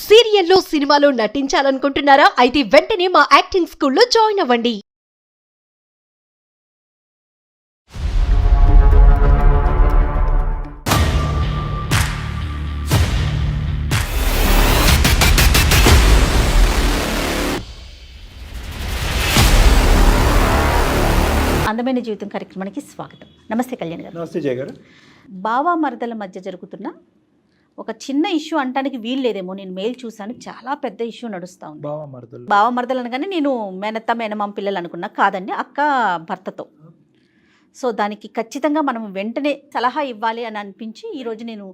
సీరియల్లో సినిమాలో నటించాలనుకుంటున్నారా? అయితే వెంటనే మా యాక్టింగ్ స్కూల్లో జాయిన్ అవ్వండి. అందమైన జీవితం కార్యక్రమానికి స్వాగతం. నమస్తే కళ్యాణ్ గారు. నమస్తే జయ గారు. బావ మరదల మధ్య జరుగుతున్న ఒక చిన్న ఇష్యూ అంటానికి వీలు లేదేమో. నేను మెయిల్ చూశాను, చాలా పెద్ద ఇష్యూ నడుస్తూ ఉంది. బావ మరదలు అనగానే నేను మేనత్త మేనమామ పిల్లలు అనుకున్నా, కాదండి, అక్క భర్తతో. సో దానికి ఖచ్చితంగా మనం వెంటనే సలహా ఇవ్వాలి అని అనిపించి ఈరోజు నేను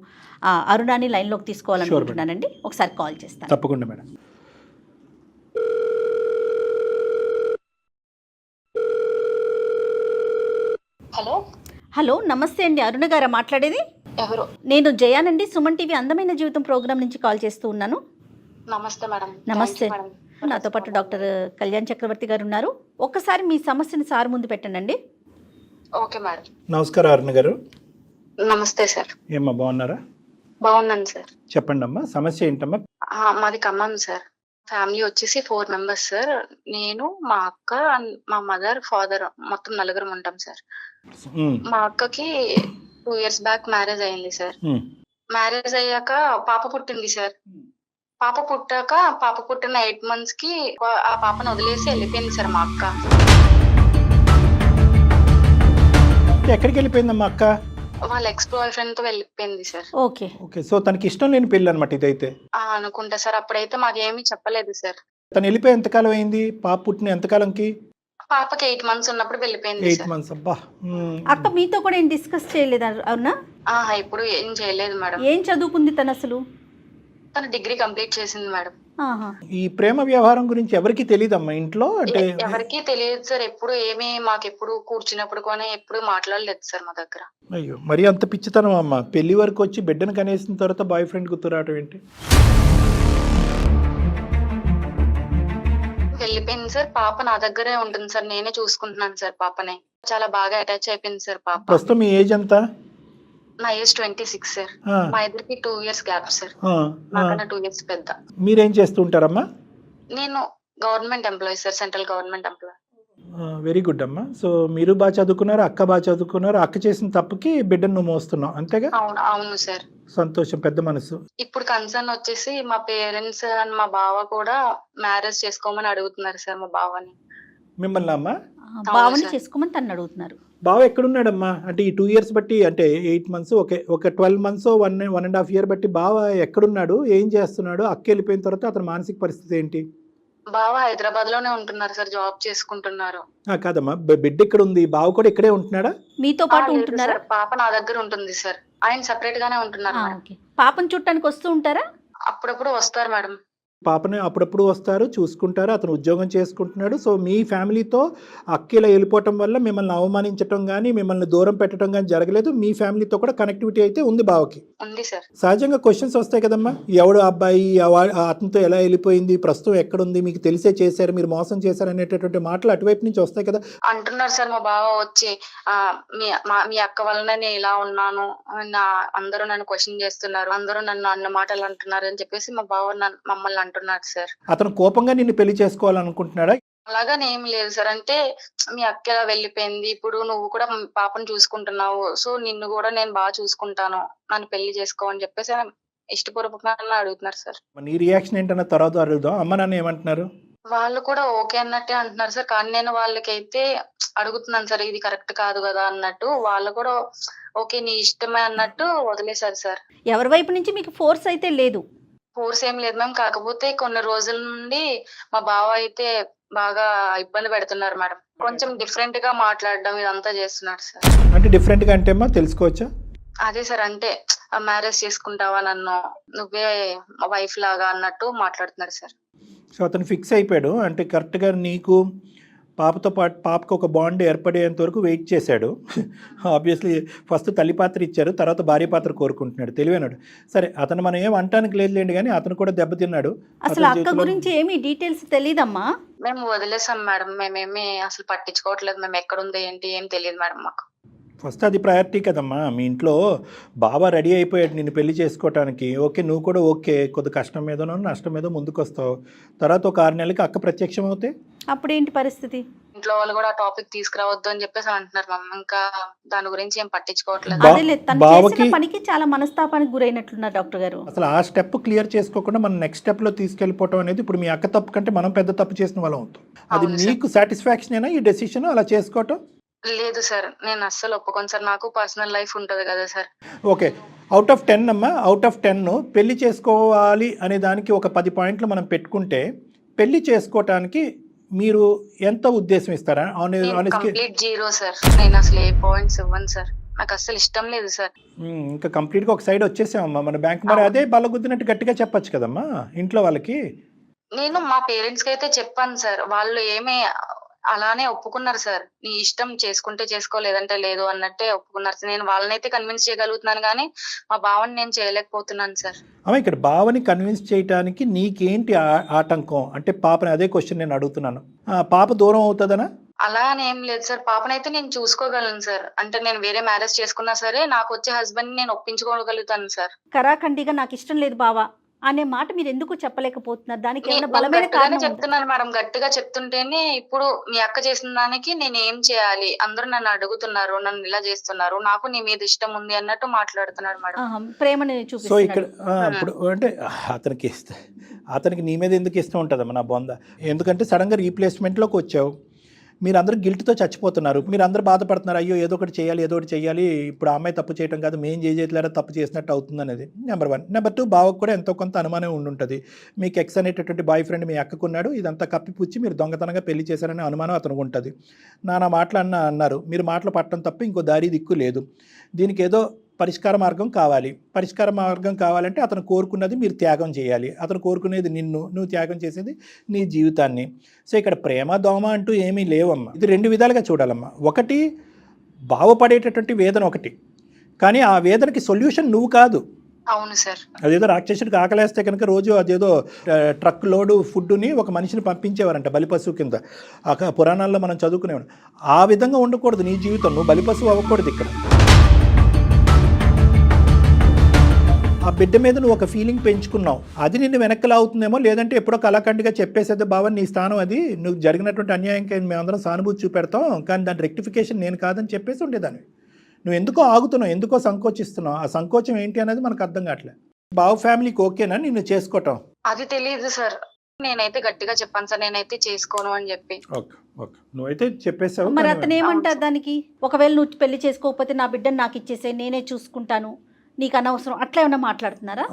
అరుణాని లైన్లోకి తీసుకోవాలనుకుంటున్నానండి. ఒకసారి కాల్ చేస్తాను. తప్పకుండా మేడం. హలో హలో, నమస్తే అండి. అరుణ గారా మాట్లాడేది? ఎవరు? నేను జయానండి, సుమన్ టీవీ అందమైన జీవితం ప్రోగ్రాం నుంచి కాల్ చేస్తూ ఉన్నాను. నమస్తే మేడం. నమస్తే. మేడం. నాతో పాటు డాక్టర్ కళ్యాణ్ చక్రవర్తి గారు ఉన్నారు. ఒక్కసారి మీ సమస్యని సార్ ముందు పెట్టండి. Okay madam. నమస్కారం అరుణ గారు. నమస్తే సార్. ఏమ్మా బాగున్నారా? బాగున్నాను సార్. చెప్పండి అమ్మా, సమస్య ఏంటమ్మా? మాది ఖమ్మం సార్. ఫ్యామిలీ వచ్చేసి 4 మెంబర్స్ సార్. నేను, మా అక్క, మా మదర్, ఫాదర్, మొత్తం 4 ఉంటాం సార్. మా అక్కకి 2 years బ్యాక్ మ్యారేజ్ అయింది సార్. మ్యారేజ్ అయ్యాక పాప పుట్టింది సార్. పాప పుట్టిన 8 months కి ఆ పాపను వదిలేసి వెళ్ళిపోయింది సార్ మా అక్క. ఎక్కడికి వెళ్ళిపోయిందమ్మా అక్క? వాళ్ళ ఎక్స్ బాయ్ ఫ్రెండ్ తో వెళ్ళిపోయింది సార్. ఓకే ఓకే, సో తనకి ఇష్టం లేని పెళ్ళి అనమాట ఇదైతే. అనుకుంటా సార్. అప్పుడైతే మాకేమీ చెప్పలేదు సార్. తను వెళ్ళిపోయి ఎంతకాలం అయింది? పాప పుట్టిన ఎంతకాలంకి? పాపకి 8 months ఉన్నప్పుడు వెళ్ళిపోయింది 8 సార్. months. అబ్బా. అక్క మీతో కూడా ఏం డిస్కస్ చేయలేదు అవునా? ఇప్పుడు ఏం చేయలేదు మేడం. ఏం చదువుకుంది తను అసలు? తను డిగ్రీ కంప్లీట్ చేసింది మేడం. ఈ ప్రేమ వ్యవహారం గురించి ఎవరికి తెలియదమ్మా ఇంట్లో? అంటే ఎవరికి తెలియదు సార్. ఎప్పుడు మాకెప్పుడు కూర్చున్నప్పుడు కూడా ఎప్పుడు మాట్లాడలేదు సార్ మా దగ్గర. అయ్యో, మరి అంత పిచ్చితనం అమ్మా. పెళ్లి వరకు వచ్చి బిడ్డను కనేసిన తర్వాత బాయ్ ఫ్రెండ్ గుర్తురావటం ఏంటి? వెళ్ళిపోయింది సార్. పాప నా దగ్గరే ఉంటుంది సార్. నేనే చూసుకుంటున్నాను సార్ పాపని. చాలా బాగా అటాచ్ అయిపోయింది సార్ పాప. ప్రస్తుతం మీ ఏజ్ ఎంత? నా ఏజ్ 26 సార్. మా ఇద్దరికి 2 years గ్యాప్ సార్. నాకన్నా 2 years పెద్ద. మీరేం చేస్తూ ఉంటారమ్మా? నేను government employee sir, central government employee. Very good అమ్మా. సో మీరు బాగా చదువుకున్నారు, అక్క బాగా చదువుకున్నారు. అక్క చేసిన తప్పుకి బిడ్డను నువ్వు మోస్తున్నావు, అంతేగా? అవును సార్. సంతోషం, పెద్ద మనసు. ఇప్పుడు కన్సర్న్ వచ్చేసి మా పేరెంట్స్ అండ్ మా బావ కూడా మ్యారేజ్ చేసుకోమని అడుగుతున్నారు సార్ మా బావని. మిమ్మల్ని అమ్మా? బావని చేసుకోమని తను అడుగుతున్నారు. బావ ఎక్కడున్నాడమ్మా? అంటే ఈ 2 years బట్టి, అంటే 8 months, ఒక 12 months, 1.5 year బట్టి బావ ఎక్కడున్నాడు, ఏం చేస్తున్నాడు? అక్క వెళ్ళిపోయిన తర్వాత అతని మానసిక పరిస్థితి ఏంటి? బావ హైదరాబాద్ లోనే ఉంటున్నారు సార్, జాబ్ చేసుకుంటున్నారు. కాదమ్మా, బిడ్డ ఇక్కడ ఉంది, బావ కూడా ఇక్కడే ఉంటున్నాడా? మీతో పాటు ఉంటున్నారా? పాప నా దగ్గర ఉంటుంది సార్. ఆయన సెపరేట్ గానే ఉంటున్నారు. పాపను చూడటానికి వస్తూ ఉంటారా? అప్పుడప్పుడు వస్తారు మేడం. పాపని అప్పుడప్పుడు వస్తారు, చూసుకుంటారు. అతను ఉద్యోగం చేసుకుంటున్నాడు. సో మీ ఫ్యామిలీతో అక్క ఇలా వెళ్ళిపోవటం వల్ల మిమ్మల్ని అవమానించటం కానీ, మిమ్మల్ని దూరం పెట్టడం కానీ జరగలేదు. మీ ఫ్యామిలీతో కూడా కనెక్టివిటీ అయితే ఉంది బావకి. ఉంది సార్. సహజంగా క్వశ్చన్స్ వస్తాయి కదమ్మా, ఎవడు అబ్బాయి, అతనితో ఎలా వెళ్ళిపోయింది, ప్రస్తుతం ఎక్కడుంది, మీకు తెలిసే చేశారు, మీరు మోసం చేశారు అనేటటువంటి మాటలు అటువైపు నుంచి వస్తాయి కదా. అంటున్నారు సార్ మా బావ వచ్చి, మీ అక్క వలన నేను ఇలా ఉన్నాను, అందరూ నన్ను క్వశ్చన్ చేస్తున్నారు, అందరూ నన్ను అన్న మాటలు అంటున్నారు అని చెప్పేసి మా బావ మమ్మల్ని అంటున్నారు సార్. అతను కోపంగా నిన్ను పెళ్లి చేసుకోవాలనుకుంటున్నాడా? అలాగని ఏం లేదు సార్. అంటే మీ అక్క ఎలా వెళ్ళిపోయింది, ఇప్పుడు నువ్వు కూడా పాపను చూసుకుంటున్నావు, సో నిన్ను కూడా నేను బాగా చూసుకుంటాను, నన్ను పెళ్లి చేసుకో అని చెప్పేసి ఇష్టపూర్వకంగా అడుగుతున్నారు సార్. నీ రియాక్షన్ ఏంటన్న తర్వాత అడుగుదాం. అమ్మ నాన్న ఏమంటున్నారు? వాళ్ళు కూడా ఓకే అన్నట్టే అంటున్నారు సార్. కానీ నేను వాళ్ళకైతే అడుగుతున్నాను సార్, ఇది కరెక్ట్ కాదు కదా అన్నట్టు. వాళ్ళు కూడా ఓకే నీ ఇష్టమే అన్నట్టు వదిలేశారు సార్. ఎవరి వైపు నుంచి మీకు ఫోర్స్ అయితే లేదు? ఫోర్స్ ఏం లేదు మ్యామ్. కాకపోతే కొన్ని రోజుల నుండి మా బావ అయితే బాగా ఇబ్బంది పెడుతున్నారు మేడం. కొంచెం డిఫరెంట్ గా మాట్లాడడం ఇదంతా చేస్తున్నారు సార్. అంటే డిఫరెంట్ గా అంటే తెలుసుకోవచ్చా? అదే సార్, అంటే మ్యారేజ్ చేసుకుంటావా నన్ను, నువ్వే వైఫ్ లాగా అన్నట్టు మాట్లాడుతున్నారు సార్. సో అతను ఫిక్స్ అయిపోయాడు. అంటే కరెక్ట్గా నీకు పాపతో పాటు పాపకు ఒక బాండ్ ఏర్పడేంత వరకు వెయిట్ చేశాడు. ఆబ్వియస్లీ ఫస్ట్ తల్లి పాత్ర ఇచ్చారు, తర్వాత భార్య పాత్ర కోరుకుంటున్నాడు. తెలివైనాడు. సరే, అతను మనం ఏం అంటానికి లేదులేండి, కానీ అతను కూడా దెబ్బతిన్నాడు. అసలు అక్క గురించి ఏమీ డీటెయిల్స్ తెలీదమ్మా? మేము వదిలేసాం మేడం. మేమేమి అసలు పట్టించుకోవట్లేదు. మేము ఎక్కడుందో ఏంటి ఏం తెలియదు మేడం మాకు. ఫస్ట్ అది ప్రయారిటీ కదమ్మా. మీ ఇంట్లో బావ రెడీ అయిపోయాడు నిన్ను పెళ్లి చేసుకోవటానికి. ఓకే, నువ్వు కూడా ఓకే, కొద్ది కష్టం మీదనో నష్టం మీదో ముందుకు వస్తావు. తర్వాత ఒక 6 నెలలకి అక్క ప్రత్యక్షం అవుతే అప్పుడేంటి పరిస్థితి? ఇంట్లో వాళ్ళు కూడా ఆ టాపిక్ తీసుకురావద్దు అని చెప్పేసి అంటున్నారు మమ్మీ. ఇంకా దాని గురించి ఏం పట్టించుకోవట్లేదు. అదే తను చేసిన పనికి చాలా మనస్తాపానికి గురైనట్లున్నారు డాక్టర్ గారు. అసలు ఆ స్టెప్ క్లియర్ చేసుకోకుండా మనం నెక్స్ట్ స్టెప్లో తీసుకెళ్ళిపోవటం అనేది ఇప్పుడు మీ అక్క తప్పు కంటే మనం పెద్ద తప్పు చేసిన వాళ్ళం అవుతాం. అది నీకు సాటిస్ఫాక్షన్ అయినా ఈ డెసిషన్ అలా చేసుకోవటం? లేదు సార్, నేను అస్సలు ఒప్పుకోను సార్. నాకు పర్సనల్ లైఫ్ ఉంటుంది కదా సార్. ఓకే, అవుట్ ఆఫ్ 10 అమ్మా, అవుట్ ఆఫ్ 10 పెళ్లి చేసుకోవాలి అనే దానికి ఒక 10 పాయింట్లు మనం పెట్టుకుంటే పెళ్లి చేసుకోవటానికి మీరు ఎంత ఉద్దేశం ఇస్తారా? Complete zero sir. నేను అసలు ఏ పాయింట్స్ ఇవ్వను సార్. నాకు అసలు ఇష్టం లేదు సార్. ఇంకా కంప్లీట్గా ఒక సైడ్ వచ్చేసామమ్మా మన బ్యాంక్. మరి అదే బలగుద్దినట్టు గట్టిగా చెప్పొచ్చు కదమ్మా ఇంట్లో వాళ్ళకి. నేను మా పేరెంట్స్ కి అయితే చెప్పాను సార్. వాళ్ళు ఏమీ అలానే ఒప్పుకున్నారు సార్. నీ ఇష్టం, చేసుకుంటే చేసుకో లేదంటే లేదు అన్నట్టే ఒప్పుకున్నారు సార్. నేను వాళ్ళనైతే కన్విన్స్ చేయగలుగుతున్నాను కానీ మా బావని నేను చేయలేకపోతున్నాను సార్. అమ్మ, ఇక్కడ బావని కన్విన్స్ చేయడానికి నీకేంటి ఆటంకం అంటే? పాపని అదే క్వశ్చన్ నేను అడుగుతున్నాను. పాప దూరం అవుతుందనా? అలా అని ఏం లేదు సార్. పాపనైతే నేను చూసుకోగలను సార్. అంటే నేను వేరే మ్యారేజ్ చేసుకున్నా సరే నాకు వచ్చే హస్బెండ్ నేను ఒప్పించుకోగలుగుతాను సార్. కరాఖండిగా నాకు ఇష్టం లేదు బావా అనే మాట మీరు ఎందుకు చెప్పలేకపోతున్నారు? దానికి ఏమైనా బలమైన కారణం ఉందా? చెప్తున్నాను మేడం, గట్టిగా చెప్తుంటేనే ఇప్పుడు మీ అక్క చేసిన దానికి నేను ఏం చేయాలి, అందరూ నన్ను అడుగుతున్నారు, నన్ను ఇలా చేస్తున్నారు, నాకు నీ మీద ఇష్టం ఉంది అన్నట్టు మాట్లాడుతున్నాడు మేడం. ప్రేమని సో చూపిస్తున్నాడు. ఇక్కడ ఇప్పుడు అంటే అతనికి నీ మీద ఎందుకు ఇష్టం ఉంటుందమ్మా నా బొంద? ఎందుకంటే సడన్గా రీప్లేస్మెంట్లోకి వచ్చావు, మీరందరూ గిల్ట్తో చచ్చిపోతున్నారు, మీరందరూ బాధపడుతున్నారు, అయ్యో ఏదో ఒకటి చేయాలి. ఇప్పుడు ఆ అమ్మాయి తప్పు చేయడం కాదు, మేము చేయట్లేదా తప్పు చేసినట్టు అవుతుంది అనేది నెంబర్ 1. నెంబర్ 2, బావకు కూడా ఎంతో కొంత అనుమానం ఉండుంటుంది. మీకు ఎక్స్ అనేటటువంటి బాయ్ ఫ్రెండ్ మీ అక్కకున్నాడు, ఇదంతా కప్పిపుచ్చి మీరు దొంగతనంగా పెళ్లి చేశారనే అనుమానం అతనికి ఉంటుంది. నానా మాటలు అన్నారు, మీరు మాటలు పట్టడం తప్ప ఇంకో దారి దిక్కు లేదు. దీనికి ఏదో పరిష్కార మార్గం కావాలంటే అతను కోరుకున్నది మీరు త్యాగం చేయాలి. అతను కోరుకునేది నువ్వు త్యాగం చేసేది నీ జీవితాన్ని. సో ఇక్కడ ప్రేమ దోమ అంటూ ఏమీ లేవమ్మా. ఇది 2 విధాలుగా చూడాలమ్మా. ఒకటి, బావపడేటటువంటి వేదన ఒకటి, కానీ ఆ వేదనకి సొల్యూషన్ నువ్వు కాదు. అవును సార్. అదేదో రాక్షసుడికి ఆకలేస్తే కనుక రోజు అదేదో ట్రక్ లోడు ఫుడ్ని ఒక మనిషిని పంపించేవారంట బలిపశువు కింద. పురాణాల్లో మనం చదువుకునేవాడు. ఆ విధంగా ఉండకూడదు నీ జీవితం. నువ్వు బలిపశువు అవ్వకూడదు ఇక్కడ. ఆ బిడ్డ మీద నువ్వు ఒక ఫీలింగ్ పెంచుకున్నావు, అది నిన్ను వెనక్కలాగుతుందేమో. లేదంటే ఎప్పుడో కళాఖండిగా చెప్పేసేది బావని నీ స్థానం అది, నువ్వు జరిగినటువంటి అన్యాయంకి మేమందరం సానుభూతి చూపెడతాం, కానీ దాని రెక్టిఫికేషన్ నేను కాదని చెప్పేసి ఉండేదాన్ని. నువ్వు ఎందుకో ఆగుతున్నావు, ఎందుకో సంకోచిస్తున్నావు. ఆ సంకోచం ఏంటి అనేది మనకు అర్థం కావట్లేదు. బావ ఫ్యామిలీకి ఓకేనా నిన్ను చేసుకోవటం? అది తెలియదు సార్. నేనైతే గట్టిగా చెప్పాను సార్, నేనైతే చేసుకోను అని చెప్పి. ఓకే, నువ్వైతే చెప్పేసావు. మరి అతను ఏమంటారు దానికి? ఒకవేళ నువ్వు పెళ్లి చేసుకోకపోతే నా బిడ్డను నాకు ఇచ్చేసే, నేనే చూసుకుంటాను, నీకు అనవసరం, అట్లా ఏమన్నా మాట్లాడుతున్నారా?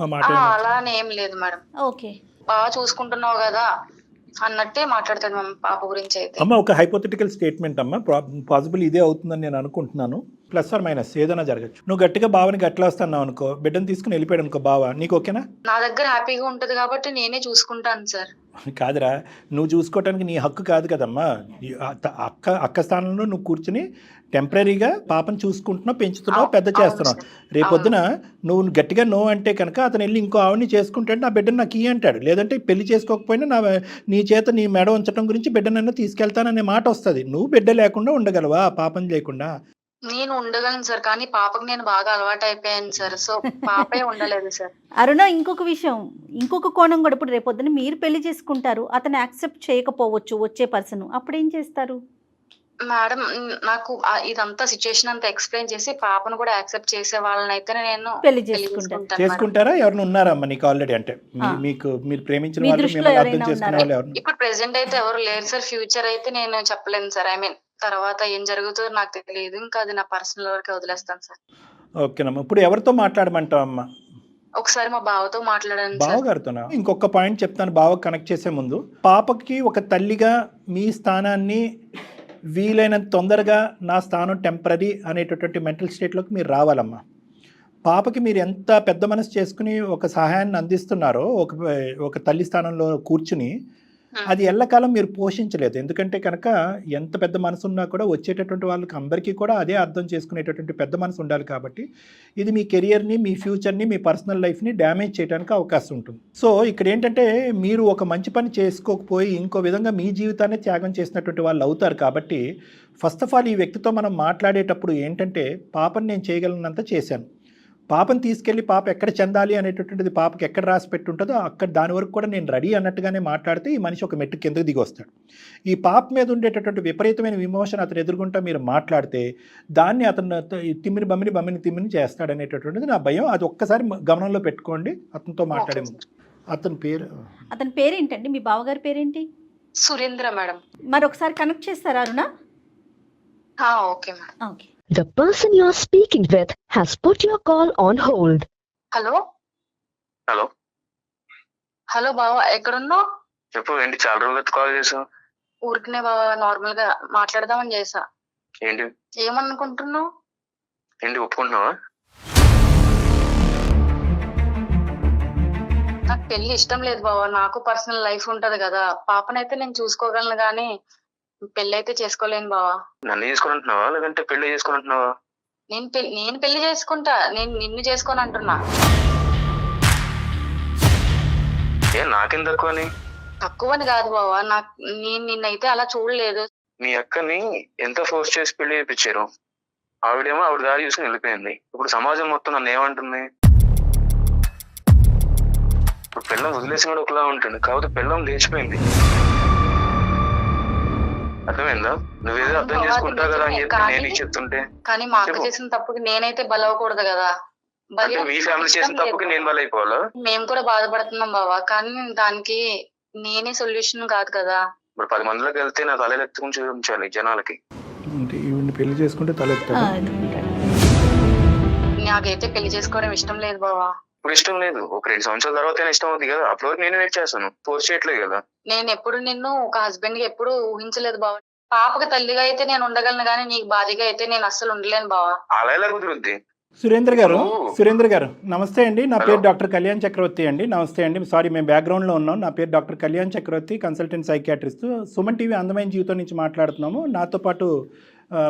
అలా అని ఏం లేదు మేడం. ఓకే, బాగా చూసుకుంటున్నావు కదా అన్నట్టే మాట్లాడతాడు మా పాప గురించి. అయితే అమ్మ ఒక హైపోథెటికల్ స్టేట్మెంట్ అమ్మ, పాసిబుల్ ఇదే అవుతుందని నేను అనుకుంటున్నాను. ప్లస్ ఆర్ మైనస్ ఏదైనా జరగచ్చు. నువ్వు గట్టిగా బావని గట్లా వస్తున్నావు అనుకో, బిడ్డను తీసుకుని వెళ్ళిపోయాడు అనుకో బావ, నీకు ఓకేనా? నా దగ్గర హ్యాపీగా ఉంటది కాబట్టి నేనే చూసుకుంటాను సార్. కాదురా, నువ్వు చూసుకోవటానికి నీ హక్కు కాదు కదమ్మా. అక్క స్థానంలో నువ్వు కూర్చుని టెంపరీగా పాపను చూసుకుంటున్నావు, పెంచుతున్నావు, పెద్ద చేస్తున్నావు. రేపొద్దున నువ్వు గట్టిగా నో అంటే కనుక అతను వెళ్ళి ఇంకో ఆవిడని చేసుకుంటాడు, నా బిడ్డను నాకు ఇయ్యి అంటాడు. లేదంటే పెళ్లి చేసుకోకపోయినా నీ చేత నీ మెడ ఉంచడం గురించి బిడ్డనన్నా తీసుకెళ్తాననే మాట వస్తుంది. నువ్వు బిడ్డ లేకుండా ఉండగలవా పాపం లేకుండా? నేను ఉండగలను సార్, కానీ పాపకు నేను బాగా అలవాటు అయిపోయాను సార్. సో పాపే ఉండలేదు సార్. అరుణ, ఇంకొక విషయం, ఇంకొక కోణం కూడా, ఇప్పుడు రేపొద్దున మీరు పెళ్లి చేసుకుంటారు, అతను యాక్సెప్ట్ చేయకపోవచ్చు వచ్చే పర్సన్, అప్పుడు ఏం చేస్తారు? మేడం, నాకు ఇదంతా సిచ్యుయేషన్ అంతా ఎక్స్ప్లెయిన్ చేసి పాపను కూడా యాక్సెప్ట్ చేసే వాళ్ళని అయితే నేను పెళ్లి చేసుకుంటారా? ఎవరైనా ఉన్నారా అమ్మ నీకు ఆల్రెడీ? అంటే మీకు మీరు ప్రేమించిన వాళ్ళు, మిమ్మల్ని అర్థం చేసుకునే వాళ్ళు ఎవరు? ఇప్పుడు ప్రెసెంట్ అయితే ఎవరు లేరు సార్. ఫ్యూచర్ అయితే నేను చెప్పలేను సార్. ఐ మీన్ తర్వాత ఏం జరుగుతుందో నాకు తెలియదు. ఇంకా అది నా పర్సనల్ వరకే వదిలేస్తాను సార్. ఓకేనమ్మా. ఇప్పుడు ఎవరితో మాట్లాడమంటావు అమ్మా? ఒకసారి మా బావతో మాట్లాడాను. బావగారితోనా? ఇంకొక పాయింట్ చెప్తాను బావ కనెక్ట్ చేసే ముందు. పాపకి ఒక తల్లిగా మీ స్థానాన్ని వీలైనంత తొందరగా నా స్థానం టెంపరీ అనేటటువంటి మెంటల్ స్టేట్లోకి మీరు రావాలమ్మా. పాపకి మీరు ఎంత పెద్ద మనసు చేసుకుని ఒక సహాయాన్ని అందిస్తున్నారో ఒక తల్లి స్థానంలో కూర్చుని, అది ఎల్లకాలం మీరు పోషించలేదు. ఎందుకంటే కనుక ఎంత పెద్ద మనసు ఉన్నా కూడా వచ్చేటటువంటి వాళ్ళకి అందరికీ కూడా అదే అర్థం చేసుకునేటటువంటి పెద్ద మనసు ఉండాలి కాబట్టి ఇది మీ కెరియర్ని, మీ ఫ్యూచర్ని, మీ పర్సనల్ లైఫ్ని డ్యామేజ్ చేయడానికి అవకాశం ఉంటుంది. సో ఇక్కడ ఏంటంటే మీరు ఒక మంచి పని చేసుకోకపోయి ఇంకో విధంగా మీ జీవితాన్ని త్యాగం చేసినటువంటి వాళ్ళు అవుతారు. కాబట్టి ఫస్ట్ ఆఫ్ ఆల్ ఈ వ్యక్తితో మనం మాట్లాడేటప్పుడు ఏంటంటే పాపని నేను చేయగలనంత చేశాను, పాపను తీసుకెళ్ళి పాప ఎక్కడ చెందాలి అనేటటువంటిది పాపకి ఎక్కడ రాసి పెట్టుంటుందో అక్కడ దాని వరకు కూడా నేను రెడీ అన్నట్టుగానే మాట్లాడితే ఈ మనిషి ఒక మెట్టు కిందకు దిగి వస్తాడు. ఈ పాప మీద ఉండేటటువంటి విపరీతమైన విమోచన అతను ఎదుర్కొంటా మీరు మాట్లాడితే దాన్ని అతను తిమ్మిని చేస్తాడనేటటువంటిది నా భయం. అది ఒక్కసారి గమనంలో పెట్టుకోండి అతనితో మాట్లాడే ముందు. అతని పేరేంటండి? మీ బావగారి పేరేంటి? సురేంద్ర మేడం. మరి ఒకసారి కనెక్ట్ చేస్తారా Aruna? Okay madam. Okay. The person you are speaking with has put your call on hold. Hello hello hello బావా, ఎక్కడున్నావు? చెప్పు, ఏంటి చాలా రోజులు కాల్ చేసావు? ఊరికనే బావా, నార్మల్ గా మాట్లాడదామని చేసా. ఏంటి ఏమనుకుంటున్నావు? ఏంటి ఒప్పుకుంటున్నావా? నాకు పెళ్లి ఇష్టం లేదు బావా, నాకు పర్సనల్ లైఫ్ ఉంటది కదా. పాపనైతే నేను చూసుకోగలను గానీ పెళ్లి అయితే చేసుకోలేను బావా. నన్ను చేసుకుంటున్నావా లేదంటే పెళ్లి చేసుకుంటున్నావా? నేను పెళ్లి చేసుకుంటా, నేను నిన్ను చేసుకోను అంటున్నా. నాకేం తక్కువ అని? తక్కువని కాదు బావా, నేను నిన్నైతే అలా చూడలేదు. మీ అక్కని ఎంత ఫోర్స్ చేసి పెళ్లి చేయించారు, ఆవిడేమో ఆవిడ దారి చూసుకుని వెళ్ళిపోయింది. ఇప్పుడు సమాజం మొత్తం నన్ను ఏమంటుంది? ఇప్పుడు పిల్లం వదిలేసి కూడా ఒకలా ఉంటుంది, కాకపోతే పిల్లం లేచిపోయింది. అర్థమైందా? నువ్వేదో అర్థం చేసుకుంటావు కదా అని చెప్పి నేను చెప్తుంటే. కానీ మా అక్క చేసిన తప్పుకి నేనైతే బలవకూడదు కదా. మీ ఫ్యామిలీ చేసిన తప్పుకి నేను బలైపోవాలా? మేము కూడా బాధపడుతున్నాం బావా, కానీ దానికి నేనే సొల్యూషన్ కాదు కదా. ఇప్పుడు 10 మందిలోకి వెళ్తే నా తల ఎత్తుకుని చూపించాలి జనాలకి. పెళ్లి చేసుకుంటే నాకైతే పెళ్లి చేసుకోవడం ఇష్టం లేదు బావా. ఇప్పుడు ఇష్టం లేదు, ఒక 2 సంవత్సరాల తర్వాత ఇష్టం అవుతుంది కదా, అప్పటి వరకు నేను వెయిట్ చేస్తాను. ఫోర్స్ చేయట్లేదు కదా. నేను ఎప్పుడు నిన్ను ఒక హస్బెండ్ గా ఎప్పుడు ఊహించలేదు బావా. పాపకి తల్లిగా అయితే నేను ఉండగలను కానీ నీకు భార్యగా అయితే నేను అస్సలు ఉండలేను బావా. అలా ఎలా కుదురుద్ది? సురేంద్ర గారు నమస్తే అండి. నా పేరు డాక్టర్ కళ్యాణ్ చక్రవర్తి అండి. నమస్తే అండి. సారీ, మేము బ్యాక్గ్రౌండ్లో ఉన్నాం. నా పేరు డాక్టర్ కళ్యాణ్ చక్రవర్తి, కన్సల్టెంట్ సైకియాట్రిస్ట్. సుమన్ టీవీ అందమైన జీవితం నుంచి మాట్లాడుతున్నాము. నాతో పాటు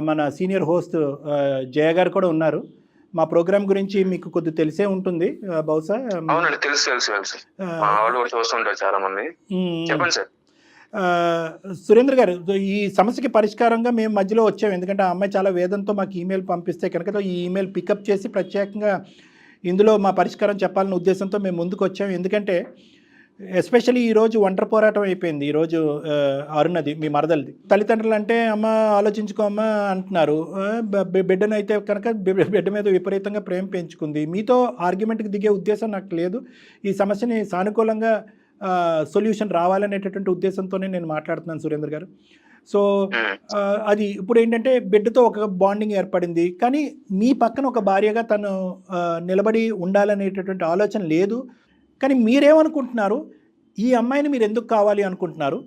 మన సీనియర్ హోస్ట్ జయ గారు కూడా ఉన్నారు. మా ప్రోగ్రామ్ గురించి మీకు కొద్ది తెలిసే ఉంటుంది బహుశా. అవునండి, తెలుసు. మా వాళ్ళు కూడా చూస్తుంటారు చాలా మంది. చెప్పండి సార్. సురేంద్ర గారు, ఈ సమస్యకి పరిష్కారంగా మేము మధ్యలో వచ్చాము. ఎందుకంటే ఆ అమ్మాయి చాలా వేదంతో మాకు ఈమెయిల్ పంపిస్తే కనుక ఈ ఈమెయిల్ పికప్ చేసి ప్రత్యేకంగా ఇందులో మా పరిష్కారం చెప్పాలనే ఉద్దేశంతో మేము ముందుకు వచ్చాము. ఎందుకంటే ఎస్పెషల్లీ ఈరోజు ఒంటరి పోరాటం అయిపోయింది. ఈరోజు అరుణది, మీ మరదలది. తల్లిదండ్రులు అంటే అమ్మ ఆలోచించుకో అమ్మ అంటున్నారు. బిడ్డను అయితే కనుక బిడ్డ మీద విపరీతంగా ప్రేమ పెంచుకుంది. మీతో ఆర్గ్యుమెంట్కి దిగే ఉద్దేశం నాకు లేదు. ఈ సమస్యని సానుకూలంగా సొల్యూషన్ రావాలనేటటువంటి ఉద్దేశంతోనే నేను మాట్లాడుతున్నాను సురేంద్ర గారు. సో అది ఇప్పుడు ఏంటంటే బిడ్డతో ఒక బాండింగ్ ఏర్పడింది, కానీ మీ పక్కన ఒక భార్యగా తను నిలబడి ఉండాలనేటటువంటి ఆలోచన లేదు. కానీ మీరేమనుకుంటున్నారు? ఈ అమ్మాయిని మీరు ఎందుకు కావాలి అనుకుంటున్నారు?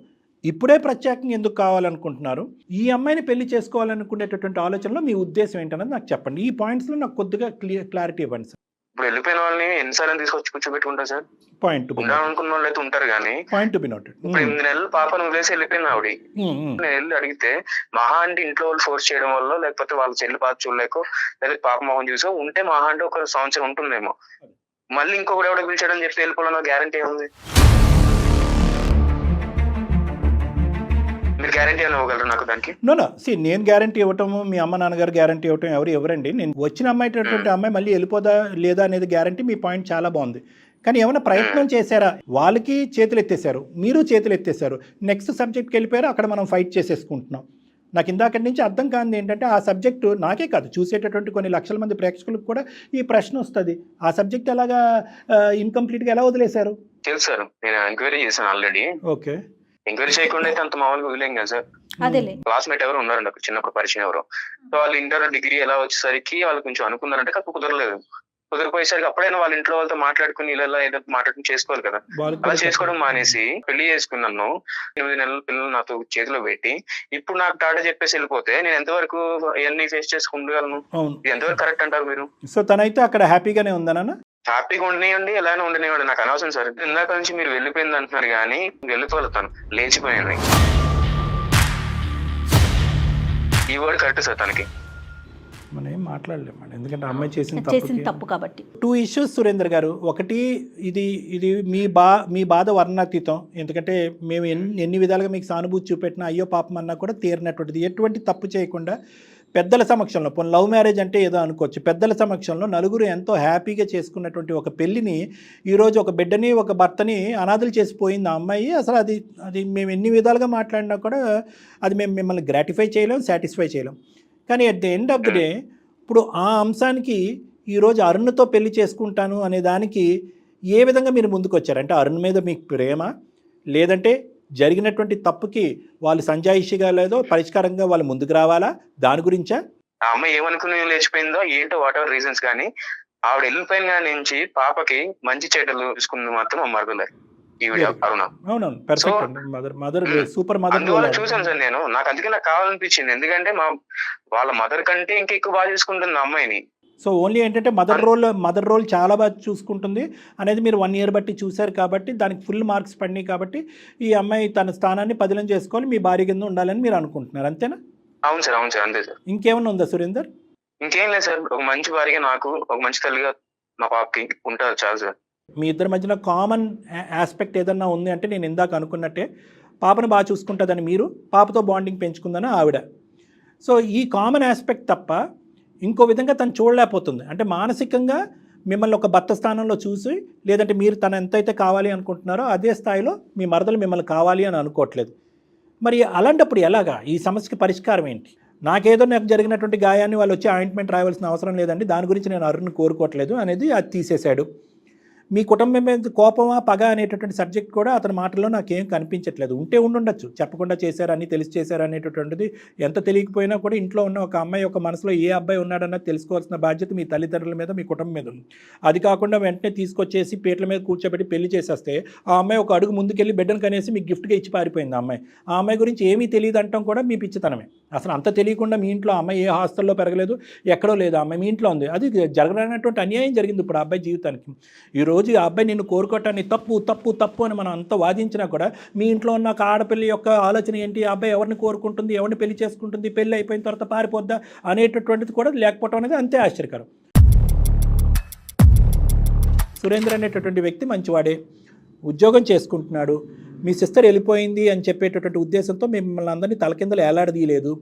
ఇప్పుడే ప్రత్యేకంగా ఎందుకు కావాలనుకుంటున్నారు? ఈ అమ్మాయిని పెళ్లి చేసుకోవాలనుకునేటటువంటి ఆలోచనలో మీ ఉద్దేశం ఏంటన్నది నాకు చెప్పండి. ఈ పాయింట్స్లో నాకు కొద్దిగా క్లారిటీ ఇవ్వండి సార్. ఇప్పుడు వెళ్ళిపోయిన వాళ్ళని ఎన్నిసార్లు తీసుకొచ్చి కూర్చోబెట్టుకుంటారు సార్? పాయింట్ అనుకున్న వాళ్ళు అయితే ఉంటారు కానీ పాయింట్ టు బి నోటెడ్. ఇప్పుడు 8 నెలలు పాపను వదిలేసి వెళ్ళిపోయిన ఆవిడ. నేను వెళ్ళి అడిగితే మహా అంటే ఇంట్లో వాళ్ళు ఫోర్స్ చేయడం వల్ల, లేకపోతే వాళ్ళ చెల్లి బాధ చూడలేకో, లేకపోతే పాప మొహం చూసో ఉంటే మహా అంటే ఒక సంవత్సరం ఉంటుందేమో. మళ్ళీ ఇంకొకటి ఎవడో పిలిచాడని చెప్పి వెళ్ళిపోవాలన్న గ్యారంటీ ఏముంది? మీరు గ్యారంటీ అని ఇవ్వగలరు నాకు దానికి? నో నేను గ్యారంటీ ఇవ్వటము, మీ అమ్మ నాన్నగారు గ్యారంటీ ఇవ్వటం ఎవరండి? నేను వచ్చిన అమ్మాయి మళ్ళీ వెళ్ళిపోదా లేదా అనేది గ్యారంటీ. మీ పాయింట్ చాలా బాగుంది. కానీ ఏమైనా ప్రయత్నం చేశారా? వాళ్ళకి చేతులు ఎత్తేసారు, మీరు చేతులు ఎత్తేసారు, నెక్స్ట్ సబ్జెక్ట్కి వెళ్ళిపోయారు. అక్కడ మనం ఫైట్ చేసేసుకుంటున్నాం. నాకు ఇందాకటి నుంచి అర్థం కానిది ఏంటంటే ఆ సబ్జెక్టు నాకే కాదు, చూసేటటువంటి కొన్ని లక్షల మంది ప్రేక్షకులకు కూడా ఈ ప్రశ్న వస్తుంది. ఆ సబ్జెక్ట్ ఎలాగా ఇన్కంప్లీట్గా ఎలా వదిలేశారు? తెలుసు సార్, నేను ఎంక్వైరీ చేశాను ఆల్రెడీ. ఓకే, ఎంక్వైరీ చేయకుండా అయితే అంత మామూలుగా వదిలేం కదా సార్. క్లాస్మేట్ ఎవరు ఉన్నారండి అక్కడ, చిన్నప్పుడు పరిచయం ఎవరు. సో వాళ్ళు ఇంటర్ డిగ్రీ ఎలా వచ్చేసరికి వాళ్ళు కొంచెం అనుకున్నారంటే కాకపోతే కుదరలేదు. కుదిరిపోయేసరికి అప్పుడైనా వాళ్ళ ఇంట్లో వాళ్ళతో మాట్లాడుకుని ఇలా ఏదో మాట్లాడుకుని చేసుకోవాలి కదా. అలా చేసుకోవడం మానేసి పెళ్లి చేసుకున్నాను, 8 నెలల పిల్లలు నాతో చేతిలో పెట్టి ఇప్పుడు నాకు టాటా చెప్పేసి వెళ్ళిపోతే నేను ఎంతవరకు ఇవన్నీ ఫేస్ చేసుకుంటగలను? ఇది ఎంతవరకు కరెక్ట్ అంటారు మీరు? సో తనైతే అక్కడ హ్యాపీగానే ఉందనా? హ్యాపీగా ఉండనివ్వండి, ఎలానే ఉండనివ్వండి, నాకు అనవసరం సార్. ఇందాక నుంచి మీరు వెళ్ళిపోయింది అంటున్నారు కానీ వెళ్ళిపోతాను, లేచిపోయాను. ఈ వర్డ్ కరెక్ట్ సార్ తనకి. మనం ఏం మాట్లాడలేమండి, ఎందుకంటే అమ్మాయి చేసిన తప్పు కాబట్టి. 2 ఇష్యూస్ సురేందర్ గారు. ఒకటి, ఇది మీ బాధ వర్ణాతీతం. ఎందుకంటే మేము ఎన్ని విధాలుగా మీకు సానుభూతి చూపెట్టినా అయ్యో పాపం అన్నా కూడా తీరినటువంటిది. ఎటువంటి తప్పు చేయకుండా పెద్దల సమక్షంలో, పోనీ లవ్ మ్యారేజ్ అంటే ఏదో అనుకోవచ్చు, పెద్దల సమక్షంలో నలుగురు ఎంతో హ్యాపీగా చేసుకున్నటువంటి ఒక పెళ్ళిని ఈరోజు ఒక బిడ్డని ఒక భర్తని అనాథలు చేసిపోయింది ఆ అమ్మాయి. అసలు అది మేము ఎన్ని విధాలుగా మాట్లాడినా కూడా అది మేము మిమ్మల్ని గ్రాటిఫై చేయలేం, సాటిస్ఫై చేయలేం. కానీ at the end of the day ఇప్పుడు ఆ అంశానికి ఈరోజు అరుణ్తో పెళ్లి చేసుకుంటాను అనే దానికి ఏ విధంగా మీరు ముందుకు వచ్చారంటే అరుణ్ మీద మీకు ప్రేమ, లేదంటే జరిగినటువంటి తప్పుకి వాళ్ళు సంజాయిషిగా లేదో పరిష్కారంగా వాళ్ళు ముందుకు రావాలా, దాని గురించా? ఆ అమ్మాయి ఏమనుకుని లేచిపోయిందో ఏంటో వాట్ ఎవర్ రీజన్స్ కానీ ఆవిడ వెళ్ళిపోయిన నుంచి పాపకి మంచి చెడ్డలు చూసుకుంది మాత్రం మా మరదలే ఈవిడ అరుణ. అవునవును, పర్ఫెక్ట్ అండి. Mother super mother. అందువల్ల చూసాను సార్ నేను, నాకు నాకు కావాలనిపించింది. ఎందుకంటే వాళ్ళ మదర్ కంటే ఇంకా ఎక్కువ బాగా చూసుకుంటుంది ఆ అమ్మాయిని. సో ఓన్లీ ఏంటంటే మదర్ రోల్ చాలా బాగా చూసుకుంటుంది అనేది మీరు 1 year బట్టి చూశారు కాబట్టి దానికి ఫుల్ మార్క్స్ పడినాయి కాబట్టి ఈ అమ్మాయి తన స్థానాన్ని పదిలం చేసుకోవాలి, మీ భార్య కింద ఉండాలని మీరు అనుకుంటున్నారు, అంతేనా? అవును సార్, అవును సార్, అంతే సార్. ఇంకేమన్నా ఉందా సురేందర్? ఇంకేం లేదు సార్, ఒక మంచి భార్యగా నాకు, ఒక మంచి తల్లిగా మా పాపకి ఉంటారు చాలు సార్. మీ ఇద్దరి మధ్యన కామన్ ఆస్పెక్ట్ ఏదన్నా ఉంది అంటే నేను ఇందాక అనుకున్నట్టే పాపను బాగా చూసుకుంటుందని మీరు, పాపతో బాండింగ్ పెంచుకుందని ఆవిడ. సో ఈ కామన్ ఆస్పెక్ట్ తప్ప ఇంకో విధంగా తను చూడలేకపోతుంది. అంటే మానసికంగా మిమ్మల్ని ఒక భర్త స్థానంలో చూసి, లేదంటే మీరు తను ఎంతైతే కావాలి అనుకుంటున్నారో అదే స్థాయిలో మీ మరదలు మిమ్మల్ని కావాలి అని అనుకోవట్లేదు. మరి అలాంటప్పుడు ఎలాగా ఈ సమస్యకి పరిష్కారం ఏంటి? నాకు జరిగినటువంటి గాయాన్ని వాళ్ళు వచ్చి ఆయింట్మెంట్ రావాల్సిన అవసరం లేదండి, దాని గురించి నేను అరుణ్ని కోరుకోవట్లేదు అనేది అది తీసేశాడు. మీ కుటుంబం మీద కోపమా పగ అనేటటువంటి సబ్జెక్ట్ కూడా అతని మాటల్లో నాకేం కనిపించట్లేదు. ఉంటే ఉండుండొచ్చు, చెప్పకుండా చేశారని తెలిసి చేశారు అనేటటువంటిది ఎంత తెలియకపోయినా కూడా ఇంట్లో ఉన్న ఒక అమ్మాయి యొక్క మనసులో ఏ అబ్బాయి ఉన్నాడన్నది తెలుసుకోవాల్సిన బాధ్యత మీ తల్లిదండ్రుల మీద, మీ కుటుంబం మీద ఉంది. అది కాకుండా వెంటనే తీసుకొచ్చేసి పీటల మీద కూర్చోబెట్టి పెళ్లి చేసేస్తే ఆ అమ్మాయి ఒక అడుగు ముందుకెళ్ళి బిడ్డను కనేసి మీకు గిఫ్ట్గా ఇచ్చి పారిపోయింది. ఆ అమ్మాయి గురించి ఏమీ తెలియదు అంటాం కూడా మీ పిచ్చితనమే. అసలు అంత తెలియకుండా మీ ఇంట్లో అమ్మాయి ఏ హాస్టల్లో పెరగలేదు, ఎక్కడో లేదు, అమ్మాయి మీ ఇంట్లో ఉంది. అది జరగనటువంటి అన్యాయం జరిగింది ఇప్పుడు ఆ అబ్బాయి జీవితానికి. ఈరోజు ఆ అబ్బాయి నిన్ను కోరుకోవటాన్ని తప్పు తప్పు తప్పు అని మనం అంత వాదించినా కూడా మీ ఇంట్లో ఉన్న ఒక ఆడపిల్ల యొక్క ఆలోచన ఏంటి, ఆ అబ్బాయి ఎవరిని కోరుకుంటుంది, ఎవరిని పెళ్లి చేసుకుంటుంది, పెళ్లి అయిపోయిన తర్వాత పారిపోద్దా అనేటటువంటిది కూడా లేకపోవడం అనేది అంతే ఆశ్చర్యకరం. సురేంద్ర అనేటటువంటి వ్యక్తి మంచివాడే, ఉద్యోగం చేసుకుంటున్నాడు, మీ సిస్టర్ వెళ్ళిపోయింది అని చెప్పేటటువంటి ఉద్దేశంతో మిమ్మల్ని అందరినీ తలకిందలు ఏలాడదీయలేదు.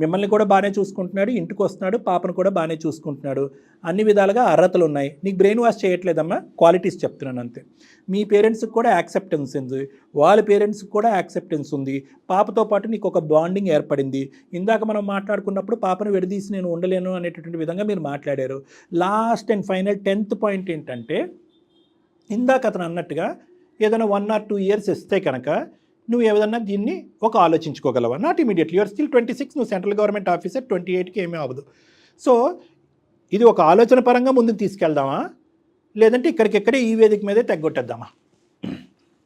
మిమ్మల్ని కూడా బాగానే చూసుకుంటున్నాడు, ఇంటికి వస్తున్నాడు, పాపను కూడా బాగానే చూసుకుంటున్నాడు, అన్ని విధాలుగా అర్హతలు ఉన్నాయి. నీకు బ్రెయిన్ వాష్ చేయట్లేదమ్మా, క్వాలిటీస్ చెప్తున్నాను అంతే. మీ పేరెంట్స్కి కూడా యాక్సెప్టెన్స్ ఉంది, వాళ్ళ పేరెంట్స్కి కూడా యాక్సెప్టెన్స్ ఉంది. పాపతో పాటు నీకు ఒక బాండింగ్ ఏర్పడింది. ఇందాక మనం మాట్లాడుకున్నప్పుడు పాపను విడదీసి నేను ఉండలేను అనేటటువంటి విధంగా మీరు మాట్లాడారు. Last and final 10th point ఏంటంటే, ఇందాక అతను అన్నట్టుగా ఏదైనా 1 or 2 years ఇస్తే కనుక నువ్వు ఏదన్నా దీన్ని ఒక ఆలోచించుకోగలవా? నాట్ ఇమీడియట్లీ, యూఆర్ స్టిల్ 26, నువ్వు సెంట్రల్ గవర్నమెంట్ ఆఫీసర్, 28కి ఏమీ అవ్వదు. సో ఇది ఒక ఆలోచన పరంగా ముందుకు తీసుకెళ్దామా, లేదంటే ఇక్కడికిక్కడే ఈ వేదిక మీదే తెగొట్టేద్దామా?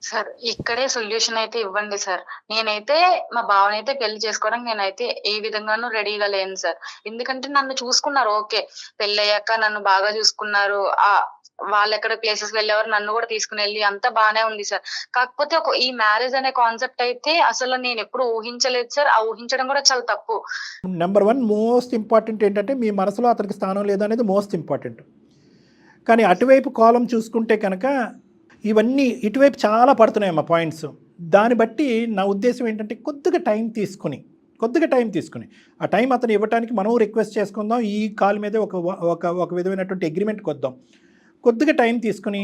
సార్ ఇక్కడే సొల్యూషన్ అయితే ఇవ్వండి సార్. నేనైతే మా బావనైతే పెళ్లి చేసుకోవడానికి నేనైతే ఏ విధంగానూ రెడీగా లేను సార్. ఎందుకంటే నన్ను చూసుకున్నారు, ఓకే, పెళ్ళయ్యాక నన్ను బాగా చూసుకున్నారు, వాళ్ళు ఎక్కడ ప్లేసెస్ వెళ్ళేవారు, నన్ను కూడా తీసుకుని వెళ్ళి అంతా బాగానే ఉంది సార్. కాకపోతే ఈ మ్యారేజ్ అనే కాన్సెప్ట్ అయితే అసలు నేను ఎప్పుడు ఊహించలేదు సార్. ఆ ఊహించడం కూడా చాలా తప్పు. నెంబర్ 1 మోస్ట్ ఇంపార్టెంట్ ఏంటంటే మీ మనసులో అతనికి స్థానం లేదనేది మోస్ట్ ఇంపార్టెంట్. కానీ అటువైపు కాలం చూసుకుంటే కనుక ఇవన్నీ ఇటువైపు చాలా పడుతున్నాయి మా పాయింట్స్. దాన్ని బట్టి నా ఉద్దేశం ఏంటంటే కొద్దిగా టైం తీసుకుని ఆ టైం అతను ఇవ్వడానికి మనం రిక్వెస్ట్ చేసుకుందాం. ఈ కాల్ మీదే ఒక విధమైనటువంటి అగ్రిమెంట్కి వద్దాం. కొద్దిగా టైం తీసుకుని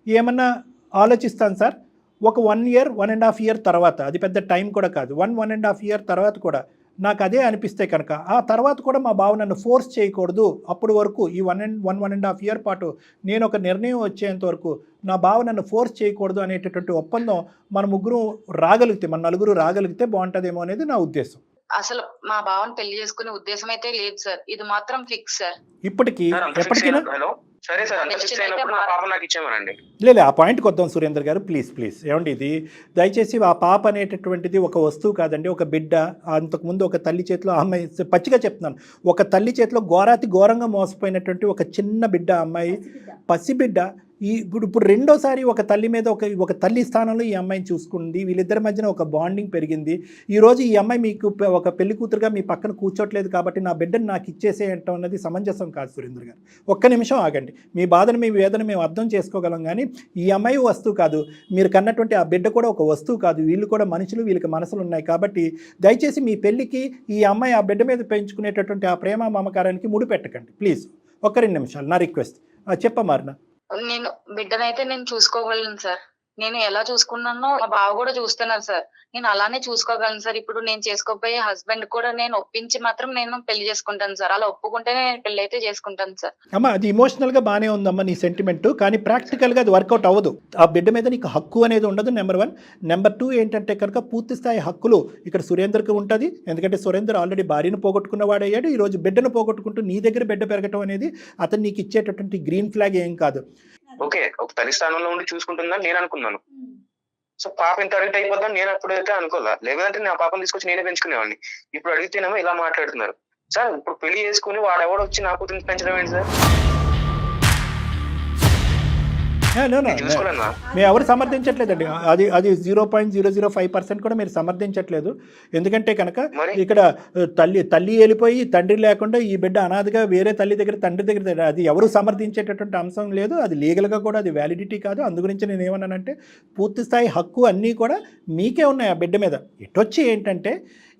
ఏమన్నా ఆలోచిస్తాను సార్, ఒక 1 year 1.5 year తర్వాత, అది పెద్ద టైం కూడా కాదు, 1.5 year తర్వాత కూడా నాకు అదే అనిపిస్తే కనుక ఆ తర్వాత కూడా మా బావ నన్ను ఫోర్స్ చేయకూడదు. అప్పటి వరకు ఈ 1.5 year పాటు నేను ఒక నిర్ణయం వచ్చేంత వరకు నా బావ నన్ను ఫోర్స్ చేయకూడదు అనేటటువంటి ఒప్పందం మన ముగ్గురు రాగలిగితే, మన నలుగురు రాగలిగితే బాగుంటుందేమో అనేది నా ఉద్దేశం. అసలు మా బావని పెళ్లి చేసుకునే ఉద్దేశం అయితే లేదు సార్, ఇది మాత్రం ఫిక్స్ సార్. ఇప్పటికీ ఎప్పటికైనా సరే సార్ అంత ఫిక్స్ అయినప్పుడు నా పాప నాకు ఇచ్చేమనండి. లేదు ఆ పాయింట్కి వద్దాం సురేందర్ గారు, ప్లీజ్ ఏమండి ఇది దయచేసి ఆ పాప అనేటటువంటిది ఒక వస్తువు కాదండి, ఒక బిడ్డ. అంతకుముందు ఒక తల్లి చేతిలో అమ్మాయి, పచ్చిగా చెప్తున్నాను, ఒక తల్లి చేతిలో ఘోరంగా మోసపోయినటువంటి ఒక చిన్న బిడ్డ, అమ్మాయి పసిబిడ్డ. ఇప్పుడు రెండోసారి ఒక తల్లి మీద ఒక తల్లి స్థానంలో ఈ అమ్మాయిని చూసుకుంది, వీళ్ళిద్దరి మధ్యన ఒక బాండింగ్ పెరిగింది. ఈరోజు ఈ అమ్మాయి మీకు ఒక పెళ్లి కూతురుగా మీ పక్కన కూర్చోట్లేదు కాబట్టి నా బిడ్డను నాకు ఇచ్చేసేయటం అన్నది సమంజసం కాదు. సురేంద్ర గారు ఒక్క నిమిషం ఆగండి, మీ బాధను మీ వేదన మేము అర్థం చేసుకోగలం, కానీ ఈ అమ్మాయి వస్తువు కాదు, మీరు కన్నటువంటి ఆ బిడ్డ కూడా ఒక వస్తువు కాదు, వీళ్ళు కూడా మనుషులు, వీళ్ళకి మనసులు ఉన్నాయి. కాబట్టి దయచేసి మీ పెళ్లికి ఈ అమ్మాయి ఆ బిడ్డ మీద పెంచుకునేటటువంటి ఆ ప్రేమ మమకారానికి ముడిపెట్టకండి ప్లీజ్. ఒక్క 2 నిమిషాలు నా రిక్వెస్ట్. చెప్పమారిన. నేను బిడ్డనైతే నేను చూసుకోగలను సార్. నేను ఎలా చూసుకున్నానో మా బావ కూడా చూస్తున్నారు సార్. నేను అలానే చూసుకోగలను సార్. ఇప్పుడు నేను చేసుకోబోయే హస్బెండ్ కూడా నేను ఒప్పించి మాత్రం నేను పెళ్లి చేసుకుంటాను సార్. అలా ఒప్పుకుంటేనే నేను పెళ్లి అయితే చేసుకుంటాను సార్. అమ్మ అది ఇమోషనల్గా బాగానే ఉందమ్మా నీ సెంటిమెంట్, కానీ ప్రాక్టికల్గా అది వర్కౌట్ అవ్వదు. ఆ బిడ్డ మీద నీకు హక్కు అనేది ఉండదు, నెంబర్ 1. నెంబర్ 2 ఏంటంటే కనుక పూర్తి స్థాయి హక్కులు ఇక్కడ సురేందర్కి ఉంటుంది. ఎందుకంటే సురేందర్ ఆల్రెడీ భార్యను పోగొట్టుకున్నవాడయ్యాడు, ఈరోజు బిడ్డను పోగొట్టుకుంటూ నీ దగ్గర బిడ్డ పెరగటం అనేది అతను నీకు ఇచ్చేటటువంటి గ్రీన్ ఫ్లాగ్ ఏం కాదు. ఓకే, ఒక తల్లి స్థానంలో ఉండి చూసుకుంటుందని నేను అనుకున్నాను. సో పాప ఇంత అడిగితే అయిపోద్దని నేను అప్పుడైతే అనుకోలే. లేదంటే నా పాపను తీసుకొచ్చి నేనే పెంచుకునేవాడిని. ఇప్పుడు అడిగితేనేమో ఇలా మాట్లాడుతున్నారు సార్. ఇప్పుడు పెళ్లి చేసుకుని వాడెవడో వచ్చి నా కూతురు పెంచడం ఏంటి సార్? మేము ఎవరు సమర్థించట్లేదండి, అది 0.005% కూడా మీరు సమర్థించట్లేదు. ఎందుకంటే కనుక ఇక్కడ తల్లి వెళ్ళిపోయి తండ్రి లేకుండా ఈ బిడ్డ అనాథగా వేరే తల్లి దగ్గర తండ్రి దగ్గర, అది ఎవరు సమర్థించేటటువంటి అంశం లేదు. అది లీగల్గా కూడా అది వ్యాలిడిటీ కాదు. అందు గురించి నేను ఏమన్నానంటే పూర్తి స్థాయి హక్కు అన్నీ కూడా మీకే ఉన్నాయి ఆ బిడ్డ మీద. ఇటొచ్చి ఏంటంటే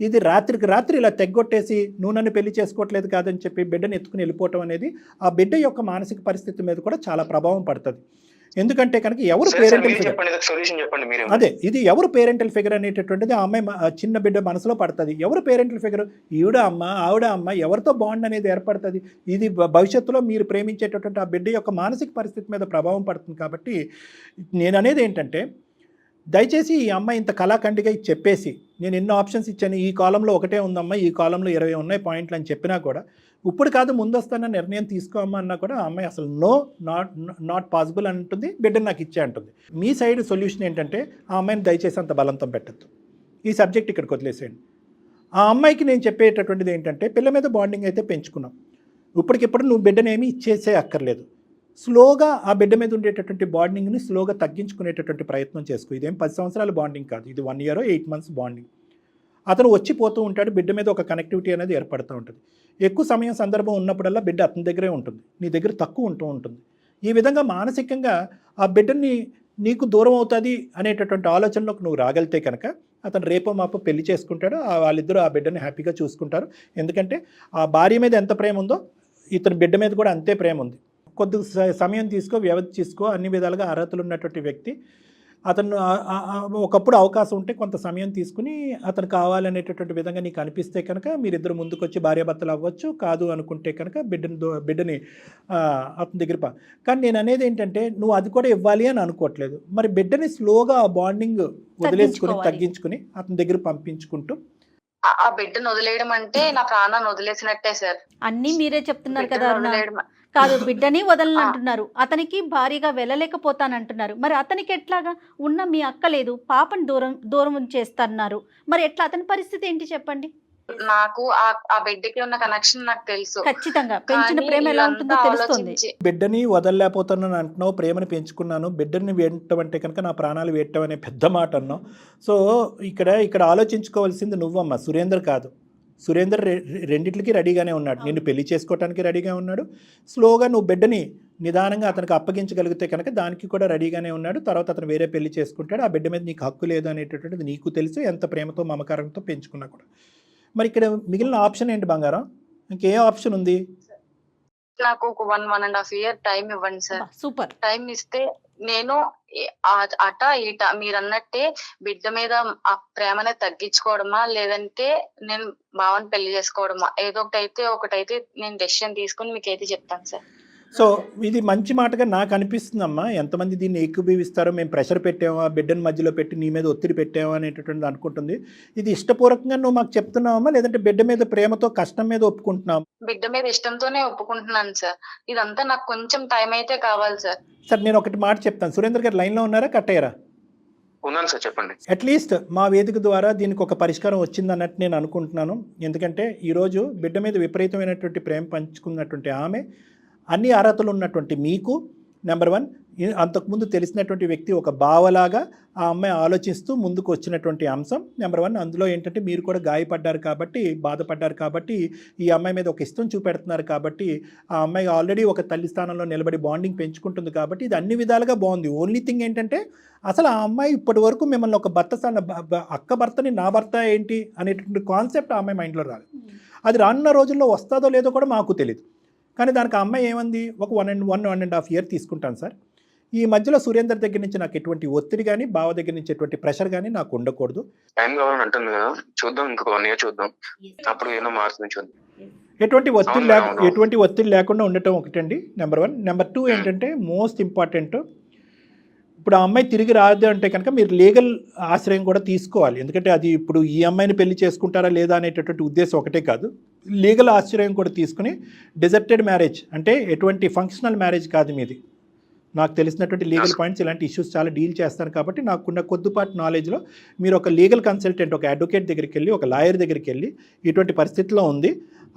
ఇది రాత్రికి రాత్రి ఇలా తెగ్గొట్టేసి నువ్వు నన్ను పెళ్లి చేసుకోవట్లేదు కాదని చెప్పి బిడ్డను ఎత్తుకుని వెళ్ళిపోవటం అనేది ఆ బిడ్డ యొక్క మానసిక పరిస్థితి మీద కూడా చాలా ప్రభావం పడుతుంది. ఎందుకంటే కనుక ఎవరు పేరెంటల్ ఫిగర్, అదే ఇది ఎవరు పేరెంటల్ ఫిగర్ అనేటటువంటిది ఆ అమ్మాయి చిన్న బిడ్డ మనసులో పడుతుంది. ఎవరు పేరెంటల్ ఫిగర్, ఈవిడ అమ్మ ఆవిడ అమ్మ, ఎవరితో బాండ్ అనేది ఏర్పడుతుంది. ఇది భవిష్యత్తులో మీరు ప్రేమించేటటువంటి ఆ బిడ్డ యొక్క మానసిక పరిస్థితి మీద ప్రభావం పడుతుంది. కాబట్టి నేను అనేది ఏంటంటే దయచేసి ఈ అమ్మాయి ఇంత కళాఖండిగా చెప్పేసి నేను ఎన్నో ఆప్షన్స్ ఇచ్చాను, ఈ కాలంలో ఒకటే ఉందమ్మా, ఈ కాలంలో 20 ఉన్నాయి పాయింట్లు అని చెప్పినా కూడా ఇప్పుడు కాదు ముందొస్తున్న నిర్ణయం తీసుకోమ్మా అన్నా కూడా ఆ అమ్మాయి అసలు నాట్ పాసిబుల్ అంటుంది, బిడ్డను నాకు ఇచ్చే అంటుంది. మీ సైడ్ సొల్యూషన్ ఏంటంటే ఆ అమ్మాయిని దయచేసి అంత బలంతం పెట్టద్దు, ఈ సబ్జెక్ట్ ఇక్కడికి వదిలేసేయండి. ఆ అమ్మాయికి నేను చెప్పేటటువంటిది ఏంటంటే పిల్ల మీద బాండింగ్ అయితే పెంచుకున్నాం, ఇప్పటికిప్పుడు నువ్వు బిడ్డనేమి ఇచ్చేసే అక్కర్లేదు. స్లోగా ఆ బిడ్డ మీద ఉండేటటువంటి బాండింగ్ని స్లోగా తగ్గించుకునేటటువంటి ప్రయత్నం చేసుకో. ఇదేం 10 సంవత్సరాల బాండింగ్ కాదు, ఇది 1 year 8 months బాండింగ్. అతను వచ్చిపోతూ ఉంటాడు, బిడ్డ మీద ఒక కనెక్టివిటీ అనేది ఏర్పడుతూ ఉంటుంది. ఎక్కువ సమయం సందర్భం ఉన్నప్పుడల్లా బిడ్డ అతని దగ్గరే ఉంటుంది, నీ దగ్గర తక్కువ ఉంటూ ఉంటుంది. ఈ విధంగా మానసికంగా ఆ బిడ్డని నీకు దూరం అవుతుంది అనేటటువంటి ఆలోచనలోకి నువ్వు రాగలితే కనుక అతను రేపో మాపో పెళ్లి చేసుకుంటాడు, వాళ్ళిద్దరూ ఆ బిడ్డని హ్యాపీగా చూసుకుంటారు. ఎందుకంటే ఆ భార్య మీద ఎంత ప్రేమ ఉందో ఇతని బిడ్డ మీద కూడా అంతే ప్రేమ ఉంది. కొద్ది సమయం వ్యవధి తీసుకో, అన్ని విధాలుగా అర్హతలు ఉన్నటువంటి వ్యక్తి. అతను ఒకప్పుడు అవకాశం ఉంటే కొంత సమయం తీసుకుని అతను కావాలనేటటువంటి విధంగా నీకు అనిపిస్తే కనుక మీరిద్దరు ముందుకొచ్చి భార్యాభర్తలు అవ్వచ్చు, కాదు అనుకుంటే కనుక బిడ్డని అతని దగ్గర కానీ నేను అనేది ఏంటంటే నువ్వు అది కూడా ఇవ్వాలి అని అనుకోవట్లేదు. మరి బిడ్డని స్లోగా ఆ బాండింగ్ వదిలేసుకుని తగ్గించుకుని అతని దగ్గర పంపించుకుంటూ ఆ బిడ్డను వదిలేయడం అంటే నా ప్రాణాన్ని వదిలేసినట్టే సార్. అన్నీ మీరే చెప్తున్నారు కదా. కాదు బిడ్డని వదలని అంటున్నారు, అతనికి భారీగా వెళ్ళలేకపోతానంటున్నారు. మరి అతనికి ఎట్లాగా ఉన్న మీ అక్క లేదు, పాపని దూరం చేస్తున్నారు, మరి ఎట్లా అతని పరిస్థితి ఏంటి చెప్పండి. నాకు ఆ బిడ్డకి ఉన్న కనెక్షన్ నాకు తెలుసు, ఖచ్చితంగా పెంచిన ప్రేమ ఎలా ఉంటుందో తెలుస్తుంది. బిడ్డని వదలలేకపోతున్నాను అంటున్నావు, ప్రేమను పెంచుకున్నాను, బిడ్డని వేయటం అంటే కనుక నా ప్రాణాలు వేయటం అనే పెద్ద మాట అన్నావు. సో ఇక్కడ ఆలోచించుకోవాల్సింది నువ్వమ్మా, సురేందర్ కాదు. సురేందర్ రెండిట్లకి రెడీగానే ఉన్నాడు, నిన్ను పెళ్లి చేసుకోవడానికి రెడీగా ఉన్నాడు. స్లోగా నువ్వు బిడ్డని నిదానంగా అతనికి అప్పగించగలిగితే కనుక దానికి కూడా రెడీగానే ఉన్నాడు. తర్వాత అతను వేరే పెళ్లి చేసుకుంటాడు. ఆ బిడ్డ మీద నీకు హక్కు లేదు అనేటటువంటిది నీకు తెలుసు, ఎంత ప్రేమతో మమకారంతో పెంచుకున్నా కూడా. మరి ఇక్కడ మిగిలిన ఆప్షన్ ఏంటి బంగారం, ఇంకే ఆప్షన్ ఉంది? నాకు ఒక 1.5 year టైం ఇవ్వండి సార్. సూపర్, టైం ఇస్తే నేను అట ఇట మీరు అన్నట్టే బిడ్డ మీద ఆ ప్రేమనే తగ్గించుకోవడమా, లేదంటే నేను భావన పెళ్లి చేసుకోవడమా, ఏదో ఒకటైతే నేను డెసిషన్ తీసుకుని మీకైతే చెప్తాను సార్. సో ఇది మంచి మాటగా నాకు అనిపిస్తుందమ్మా. ఎంతమంది దీన్ని ఏకీభవిస్తారో, మేము ప్రెషర్ పెట్టామా, బిడ్డను మధ్యలో పెట్టి నీ మీద ఒత్తిడి పెట్టామా అనేటటువంటిది అనుకుంటుంది. ఇది ఇష్టపూర్వకంగా నువ్వు మాకు చెప్తున్నావమ్మా, లేదంటే బిడ్డ మీద ప్రేమతో కష్టం మీద ఒప్పుకుంటున్నావు? బిడ్డ మీద ఇష్టంతోనే ఒప్పుకుంటున్నాను సార్. ఇదంతా నాకు కొంచెం టైం అయితే కావాలి సార్. సార్ నేను ఒకటి మాట చెప్తాను. సురేందర్ గారు లైన్లో ఉన్నారా, కట్ అయ్యారా? ఉన్నాను సార్, చెప్పండి. అట్లీస్ట్ మా వేదిక ద్వారా దీనికి ఒక పరిష్కారం వచ్చిందన్నట్టు నేను అనుకుంటున్నాను. ఎందుకంటే ఈరోజు బిడ్డ మీద విపరీతమైనటువంటి ప్రేమ పంచుకున్నటువంటి ఆమె, అన్ని అర్హతలు ఉన్నటువంటి మీకు, నెంబర్ 1, అంతకుముందు తెలిసినటువంటి వ్యక్తి ఒక బావలాగా ఆ అమ్మాయి ఆలోచిస్తూ ముందుకు వచ్చినటువంటి అంశం నెంబర్ 1. అందులో ఏంటంటే మీరు కూడా గాయపడ్డారు కాబట్టి, బాధపడ్డారు కాబట్టి, ఈ అమ్మాయి మీద ఒక ఇష్టం చూపెడుతున్నారు కాబట్టి, ఆ అమ్మాయి ఆల్రెడీ ఒక తల్లి స్థానంలో నిలబడి బాండింగ్ పెంచుకుంటుంది కాబట్టి ఇది అన్ని విధాలుగా బాగుంది. ఓన్లీ థింగ్ ఏంటంటే అసలు ఆ అమ్మాయి ఇప్పటి వరకు మిమ్మల్ని ఒక భర్త అక్క భర్తని నా భర్త ఏంటి అనేటువంటి కాన్సెప్ట్ ఆ అమ్మాయి మైండ్లో రాలేదు. అది రానున్న రోజుల్లో వస్తుందో లేదో కూడా మాకు తెలియదు. కానీ దానికి ఆ అమ్మాయి ఏమంది, ఒక 1.5 year తీసుకుంటాను సార్. ఈ మధ్యలో సురేందర్ దగ్గర నుంచి నాకు ఎటువంటి ఒత్తిడి కానీ, బావ దగ్గర నుంచి ఎటువంటి ప్రెషర్ కానీ నాకు ఉండకూడదు. టైం కావాలని అంటుంది కదా, చూద్దాం, ఇంకొక 1 year చూద్దాం, అప్పుడు ఏమో మారుతుంది చూద్దాం. ఎటువంటి ఒత్తిడి లేకుండా ఉండటం ఒకటండి నెంబర్ 1. నెంబర్ 2 ఏంటంటే మోస్ట్ ఇంపార్టెంట్, ఇప్పుడు ఆ అమ్మాయి తిరిగి రాదు అంటే కనుక మీరు లీగల్ ఆశ్రయం కూడా తీసుకోవాలి. ఎందుకంటే అది ఇప్పుడు ఈ అమ్మాయిని పెళ్లి చేసుకుంటారా లేదా అనేటటువంటి ఉద్దేశం ఒకటే కాదు, లీగల్ ఆశ్రయం కూడా తీసుకుని, డిజర్టెడ్ మ్యారేజ్ అంటే ఎటువంటి ఫంక్షనల్ మ్యారేజ్ కాదు మీది. నాకు తెలిసినటువంటి లీగల్ పాయింట్స్, ఇలాంటి ఇష్యూస్ చాలా డీల్ చేస్తాను కాబట్టి నాకున్న కొద్దిపాటి నాలెడ్జ్లో మీరు ఒక లీగల్ కన్సల్టెంట్, ఒక అడ్వకేట్ దగ్గరికి వెళ్ళి, ఒక లాయర్ దగ్గరికి వెళ్ళి, ఇటువంటి పరిస్థితిలో ఉంది,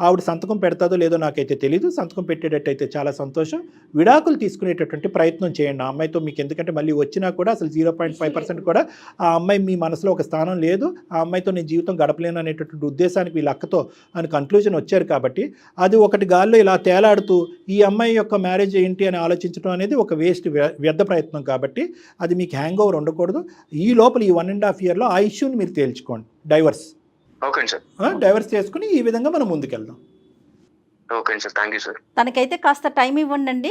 ఆవిడ సంతకం పెడతాదో లేదో నాకైతే తెలీదు, సంతకం పెట్టేటట్టయితే చాలా సంతోషం, విడాకులు తీసుకునేటటువంటి ప్రయత్నం చేయండి ఆ అమ్మాయితో. మీకు ఎందుకంటే మళ్ళీ వచ్చినా కూడా అసలు 0.5% కూడా ఆ అమ్మాయి మీ మనసులో ఒక స్థానం లేదు, ఆ అమ్మాయితో నేను జీవితం గడపలేను అనేటటువంటి ఉద్దేశానికి వీళ్ళ అక్కతో అని కన్క్లూజన్ వచ్చారు కాబట్టి, అది ఒకటి గాల్లో ఇలా తేలాడుతూ ఈ అమ్మాయి యొక్క మ్యారేజ్ ఏంటి అని ఆలోచించడం అనేది ఒక వ్యర్థ ప్రయత్నం కాబట్టి అది మీకు హ్యాంగ్ ఓవర్ ఉండకూడదు. ఈ లోపల ఈ 1.5 yearలో ఆ ఇష్యూని మీరు తేల్చుకోండి. డైవర్స్ చేసుకుని ఈ విధంగా మనం ముందుకెళ్దాం. Okay sir, thank you sir. తనకైతే కాస్త టైం ఇవ్వండి.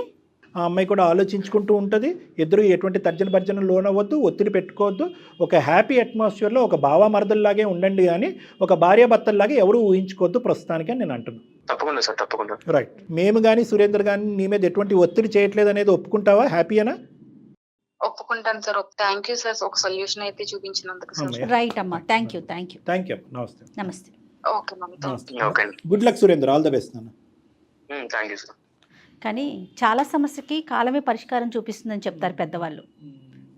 ఆ అమ్మాయి కూడా ఆలోచించుకుంటూ ఉంటుంది. ఇద్దరు ఎటువంటి తర్జన భర్జన లోనవద్దు, ఒత్తిడి పెట్టుకోవద్దు. ఒక హ్యాపీ అట్మాస్ఫియర్లో ఒక బావ మరదల్లాగే ఉండండి, కానీ ఒక భార్యాభర్తల్లాగే ఎవరు ఊహించుకోవద్దు ప్రస్తుతానికి అని నేను అంటున్నాను. తప్పకుండా సార్, తప్పకుండా. రైట్. మేము కానీ సురేందర్ కానీ నీ మీద ఎటువంటి ఒత్తిడి చేయట్లేదు అనేది ఒప్పుకుంటావా? హ్యాపీయేనా? ఒప్పుకుంటాను సార్. థ్యాంక్ యూ సార్, ఒక సొల్యూషన్ అయితే చూపించినందుకు సార్. రైట్ అమ్మా, థ్యాంక్ యూ. నమస్తే. Okay mummy. Okay, good luck Surender, all the best నాన్న. Thank you sir. కానీ చాలా సమస్యకి కాలమే పరిష్కారం చూపిస్తుందని చెప్తారు పెద్దవాళ్ళు.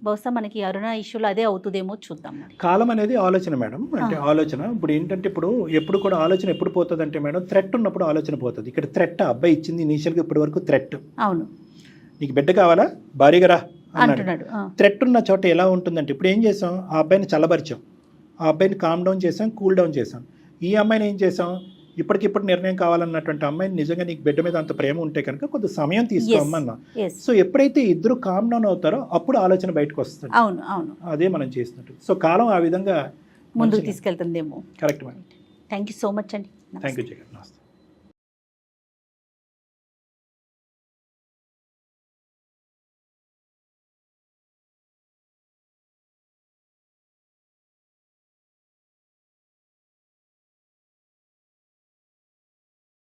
బహుశా మనకి అరుణ ఇష్యూలో అదే అవుతుందేమో చూద్దాం. కాలం అనేది ఆలోచన మేడం, అంటే ఆలోచన ఇప్పుడు ఏంటంటే ఎప్పుడు కూడా ఆలోచన ఎప్పుడు పోతుంది అంటే మేడం, థ్రెట్ ఉన్నప్పుడు ఆలోచన పోతుంది. ఇక్కడ థ్రెట్ అబ్బాయి ఇచ్చింది ఇనీషియల్గా ఇప్పటి వరకు థ్రెట్. అవును, నీకు బిడ్డ కావాలా, భారీగా రా అంటున్నాడు. థ్రెట్ ఉన్న చోట ఎలా ఉంటుందంటే, ఇప్పుడు ఏం చేసాం, ఆ అబ్బాయిని చల్లబరిచాం, ఆ అబ్బాయిని కామ్ డౌన్ చేసాం, కూల్ డౌన్ చేసాం. ఈ అమ్మాయిని ఏం చేసాం, ఇప్పటికిప్పుడు నిర్ణయం కావాలన్నటువంటి అమ్మాయిని నిజంగా నీకు బిడ్డ మీద అంత ప్రేమ ఉంటే కనుక కొద్ది సమయం తీసుకోమన్నా. సో ఎప్పుడైతే ఇద్దరు కామ్ డౌన్ అవుతారో అప్పుడు ఆలోచన బయటకు వస్తుంది. అవును అవును, అదే మనం చేస్తున్నట్టు. సో కాలం ఆ విధంగా ముందుకు తీసుకెళ్తుందేమో. Correct madam. Thank you so much అండి. Thank you Jagan. నమస్తే.